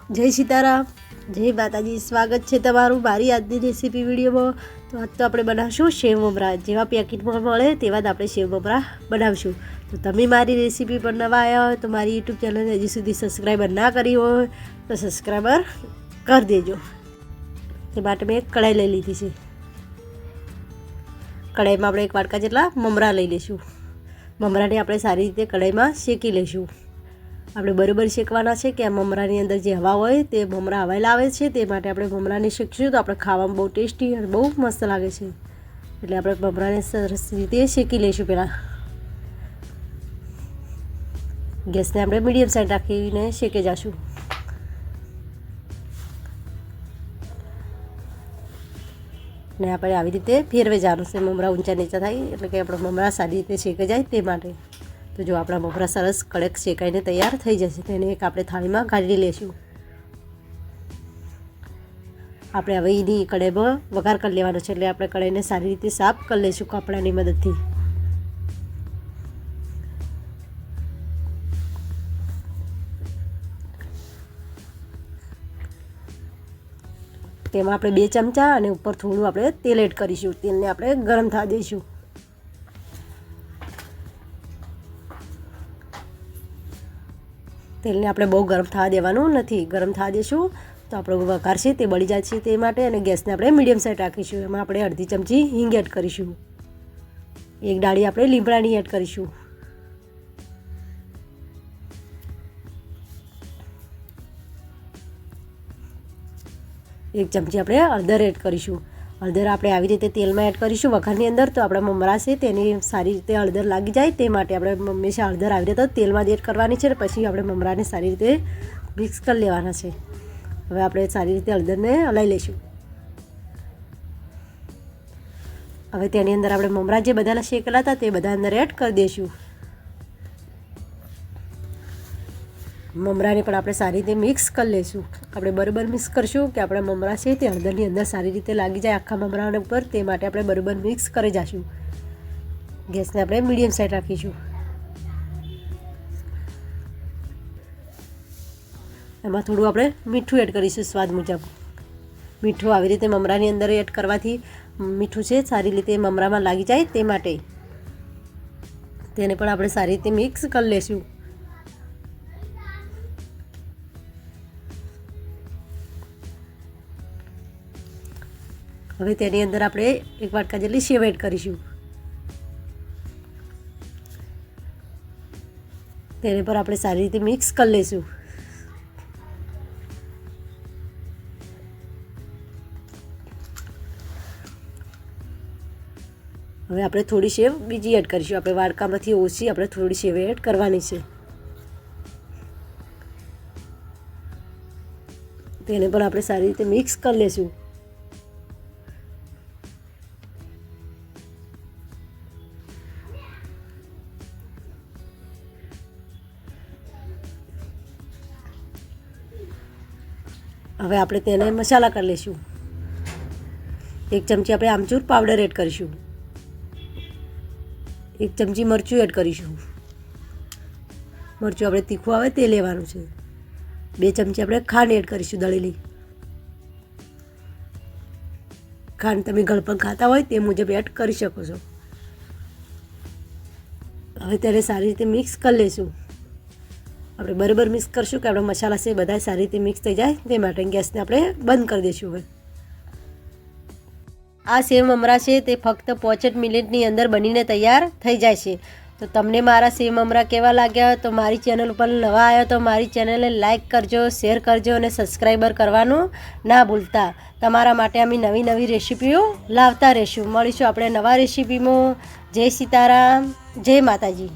જય સીતારામ, જય માતાજી. સ્વાગત છે તમારું મારી આજની રેસીપી વિડીયોમાં. તો આજ તો આપણે બનાવશું સેવ મમરા. જેવા પેકેટમાં મળે તેવા જ આપણે સેવ મમરા બનાવશું. તો તમે મારી રેસીપી પર નવા આવ્યા હોય તો મારી યુટ્યુબ ચેનલને હજી સુધી સબસ્ક્રાઈબર ના કરી હોય તો સબસ્ક્રાઈબર કરી દેજો. તે માટે મેં એક કઢાઈ લઈ લીધી છે. કઢાઈમાં આપણે 1 વાટકા જેટલા મમરા લઈ લઈશું. મમરાને આપણે સારી રીતે કઢાઈમાં શેકી લઈશું. આપણે બરાબર શેકવાના છે કે આ મમરાની અંદર જે હવા હોય તે મમરા હવાયેલા આવે છે, તે માટે આપણે મમરાને શેકીશું તો આપણે ખાવામાં બહુ ટેસ્ટી અને બહુ મસ્ત લાગે છે. એટલે આપણે મમરાને સરસ રીતે શેકી લઈશું. પહેલાં ગેસને આપણે મીડિયમ સાઈડ રાખીને શેકી જઈશું. ને આપણે આવી રીતે ફેરવે જવાનું છે, મમરા ઊંચા નીચા થાય એટલે કે આપણા મમરા સારી રીતે શેકાઈ જાય તે માટે. તો જો આપણા મમરા સરસ કડક શેકાઈને તૈયાર થઈ જશે, તેને એક આપણે થાળીમાં કાઢી લઈશું. આપણે હવે એની કઢાઈમાં વઘાર કરી લેવાનો છે, એટલે આપણે કઢાઈને સારી રીતે સાફ કરી લઈશું કપડાની મદદથી. તેમાં આપણે 2 ચમચા અને ઉપર થોડું આપણે તેલ એડ કરીશું. તેલને આપણે ગરમ થવા દઈશું. તેલને આપણે બહુ ગરમ થવા દેવાનું નથી. ગરમ થવા દઈશું તો આપણો વઘાર છે તે બળી જાય છે, તે માટે. અને ગેસને આપણે મીડિયમ સાઈડ રાખીશું. એમાં આપણે અડધી ચમચી હિંગ એડ કરીશું. 1 ડાળી આપણે લીમડાની એડ કરીશું. 1 ચમચી આપણે હળદર એડ કરીશું. હળદર આપણે આવી રીતે તેલમાં એડ કરીશું વઘારની અંદર, તો આપણા મમરા છે તેની સારી રીતે હળદર લાગી જાય તે માટે આપણે હંમેશા હળદર આવી રીતે તેલમાં જ એડ કરવાની છે. પછી આપણે મમરાને સારી રીતે મિક્સ કરી લેવાના છે. હવે આપણે સારી રીતે હળદરને હલાવી લઈશું. હવે તેની અંદર આપણે મમરા જે બધા શેકેલા હતા તે બધા અંદર એડ કરી દઈશું. મમરાને પણ આપણે સારી રીતે મિક્સ કરી લઈશું. આપણે બરાબર મિક્સ કરશું કે આપણા મમરા છે તે હળદરની અંદર સારી રીતે લાગી જાય આખા મમરાના ઉપર, તે માટે આપણે બરાબર મિક્સ કરી જઈશું. ગેસને આપણે મીડિયમ સાઈડ રાખીશું. એમાં થોડું આપણે મીઠું એડ કરીશું સ્વાદ મુજબ. મીઠું આવી રીતે મમરાની અંદર એડ કરવાથી મીઠું છે સારી રીતે મમરામાં લાગી જાય તે માટે. તેને પણ આપણે સારી રીતે મિક્સ કરી લઈશું. હવે તેની અંદર આપણે 1 વાટકા જેટલી સેવ એડ કરીશું. તેને પર આપણે સારી રીતે મિક્સ કરી લઈશું. હવે આપણે થોડી સેવ બીજી એડ કરીશું. આપણે વાડકામાંથી ઓછી આપણે થોડી સેવ એડ કરવાની છે. તેને પણ આપણે સારી રીતે મિક્સ કરી લઈશું. હવે આપણે તેને મસાલા કરી લઈશું. 1 ચમચી આપણે આમચૂર પાવડર એડ કરીશું. 1 ચમચી મરચું એડ કરીશું. મરચું આપણે તીખું આવે તે લેવાનું છે. 2 ચમચી આપણે ખાંડ એડ કરીશું દળેલી. ખાંડ તમે ગળપણ ખાતા હોય તે મુજબ એડ કરી શકો છો. હવે તેને સારી રીતે મિક્સ કરી લઈશું. આપણે બરાબર મિક્સ કરશું કે આપણા મસાલા છે બધા સારી રીતે મિક્સ થઈ જાય તે માટે ગેસને આપણે બંધ કરી દઈશું. હવે આ સેવ મમરા છે તે ફક્ત 5 મિનિટની અંદર બનીને તૈયાર થઈ જાય છે. તો તમને મારા સેવ મમરા કેવા લાગ્યા તો મારી ચેનલ ઉપર નવા આવ્યા તો મારી ચેનલને લાઇક કરજો, શેર કરજો અને સબસ્ક્રાઈબર કરવાનું ના ભૂલતા. તમારા માટે અમે નવી રેસીપીઓ લાવતા રહીશું. મળીશું આપણે નવા રેસીપીમાં. જય સીતારામ, જય માતાજી.